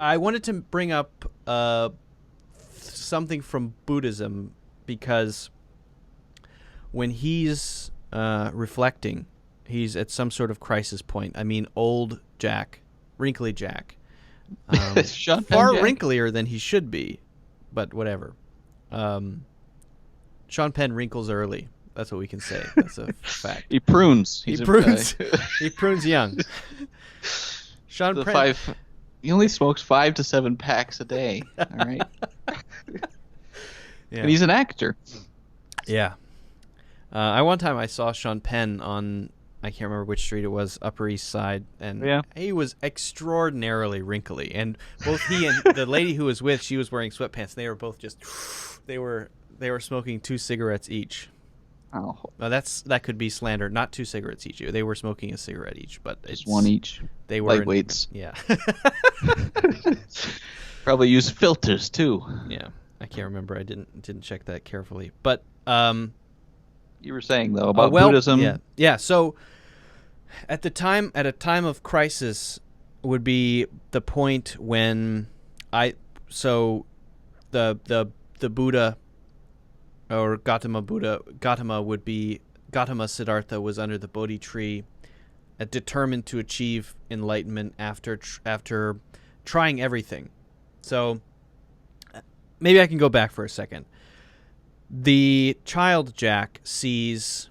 I wanted to bring up something from Buddhism because when he's reflecting, he's at some sort of crisis point. I mean, old Jack, wrinkly Jack, Sean Penn far Jack? wrinklier than he should be, but whatever. Um, Sean Penn wrinkles early. That's what we can say. That's a fact. He prunes. He He's prunes. He prunes young. Sean the Penn. five. He only smokes 5 to 7 packs a day. All right, Yeah. and he's an actor. Yeah. I one time I saw Sean Penn on, I can't remember which street it was, Upper East Side, and Yeah. he was extraordinarily wrinkly. And both he and the lady who was with, she was wearing sweatpants. They were both just, they were smoking 2 cigarettes each. Oh, Now that could be slander. Not 2 cigarettes each. They were smoking a cigarette each, but just one each. They were Lightweights. Yeah. Probably use filters too. Yeah. I can't remember. I didn't check that carefully, but You were saying though about well, Buddhism. Yeah. So at a time of crisis would be the point when the Buddha or Gautama would be Gautama Siddhartha was under the Bodhi tree, determined to achieve enlightenment after trying everything. So maybe I can go back for a second. The child Jack is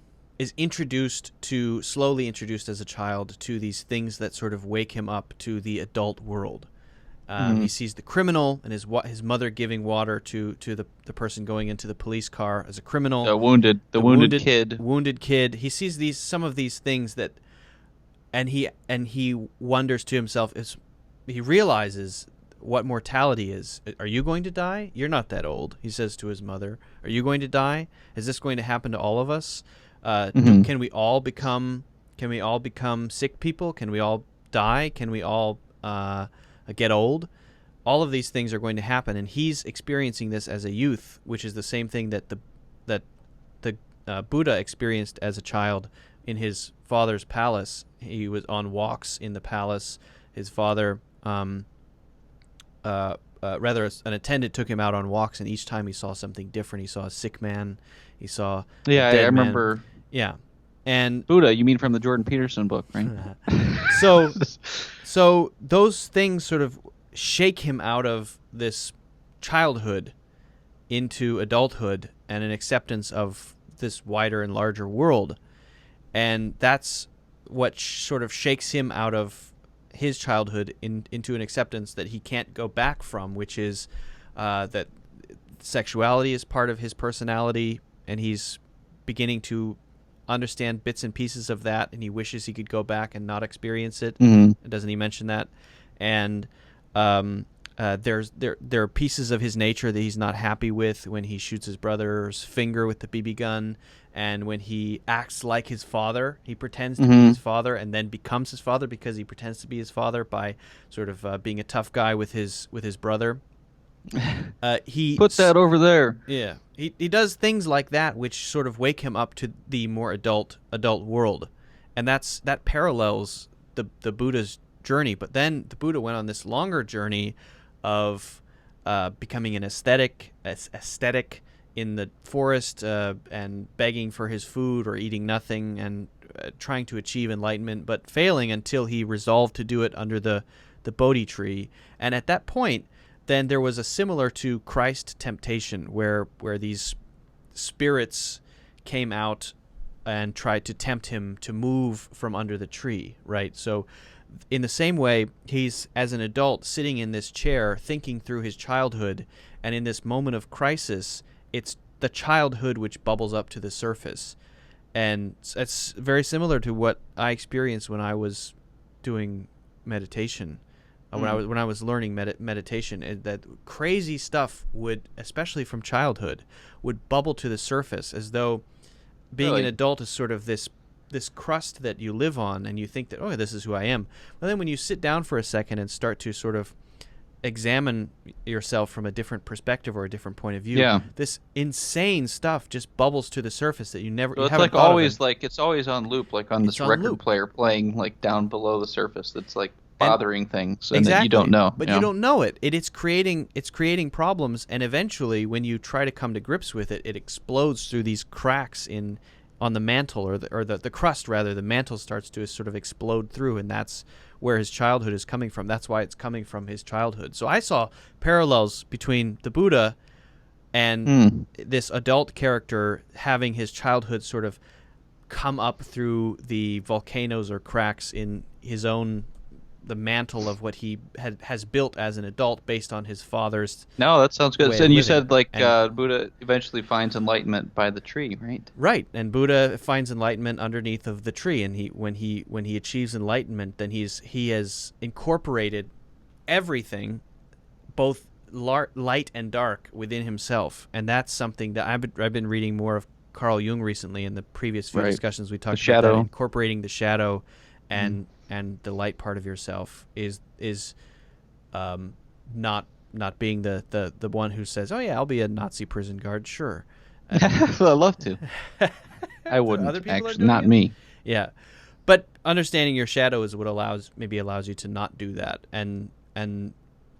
slowly introduced as a child to these things that sort of wake him up to the adult world. He sees the criminal and his mother giving water to the person going into the police car as a criminal. The wounded kid. Wounded kid. He sees some of these things and he wonders to himself, he realizes what mortality is. Are you going to die? You're not that old, he says to his mother. Are you going to die? Is this going to happen to all of us? Can we all become sick people? Can we all die? Can we all get old? All of these things are going to happen, and he's experiencing this as a youth, which is the same thing that the Buddha experienced as a child in his father's palace. He was on walks in the palace. His father rather an attendant took him out on walks, and each time he saw something different. He saw a sick man. He saw a Yeah, dead I man. remember. Yeah, and Buddha, you mean from the Jordan Peterson book, right? so those things sort of shake him out of this childhood into adulthood and an acceptance of this wider and larger world, and that's what sort of shakes him out of his childhood into an acceptance that he can't go back from, which is that sexuality is part of his personality, and he's beginning to understand bits and pieces of that, and he wishes he could go back and not experience it. Doesn't he mention that? And there are pieces of his nature that he's not happy with, when he shoots his brother's finger with the BB gun, and when he acts like his father. He pretends to be his father and then becomes his father because he pretends to be his father by sort of being a tough guy with his brother. He Put that over there. Yeah, he does things like that, which sort of wake him up to the more adult world, and that parallels the Buddha's journey. But then the Buddha went on this longer journey of becoming an aesthetic in the forest, and begging for his food or eating nothing, and trying to achieve enlightenment, but failing until he resolved to do it under the Bodhi tree. And at that point, then there was a similar to Christ temptation, where these spirits came out and tried to tempt him to move from under the tree, right? So in the same way, he's, as an adult, sitting in this chair thinking through his childhood, and in this moment of crisis, it's the childhood which bubbles up to the surface. And it's very similar to what I experienced when I was doing meditation. When I was learning meditation, that crazy stuff would, especially from childhood, would bubble to the surface, as though being an adult is sort of this crust that you live on, and you think that, oh, this is who I am. But then when you sit down for a second and start to sort of examine yourself from a different perspective or a different point of view, this insane stuff just bubbles to the surface that you never. So you it's haven't like thought of always it. like it's always on loop, like on this on record loop. player playing like down below the surface. That's like bothering things, and exactly, that you don't know. but you don't know it. It's creating problems, and eventually, when you try to come to grips with it, it explodes through these cracks on the mantle, or the crust rather. The mantle starts to sort of explode through, and that's where his childhood is coming from. That's why it's coming from his childhood. So I saw parallels between the Buddha and this adult character having his childhood sort of come up through the volcanoes or cracks in the mantle of what he has built as an adult based on his father's. No, that sounds good. way And of you living. said And- Buddha eventually finds enlightenment by the tree, right? Right, and Buddha finds enlightenment underneath of the tree, and when he achieves enlightenment, then he has incorporated everything, both light and dark, within himself, and that's something that I've been reading more of Carl Jung recently. In the previous few Right. discussions, we talked The about that, shadow. incorporating the shadow and the light part of yourself is not being the one who says, "Oh yeah, I'll be a Nazi prison guard, sure." I'd love to. I wouldn't, Other people are actually. doing Not it? me. Yeah, but understanding your shadow is what allows you to not do that, and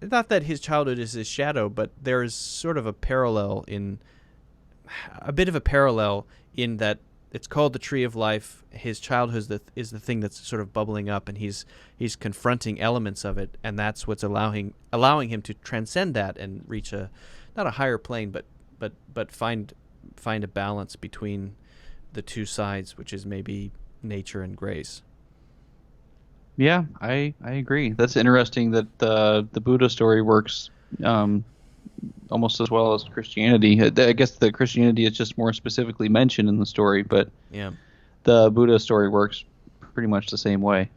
not that his childhood is his shadow, but there is sort of a bit of a parallel in that it's called the Tree of Life. His childhood is the thing that's sort of bubbling up, and he's confronting elements of it, and that's what's allowing him to transcend that and reach not a higher plane, but find a balance between the two sides, which is maybe nature and grace. Yeah, I agree. That's interesting that the Buddha story works almost as well as Christianity. I guess the Christianity is just more specifically mentioned in the story, but Yeah. the Buddha story works pretty much the same way.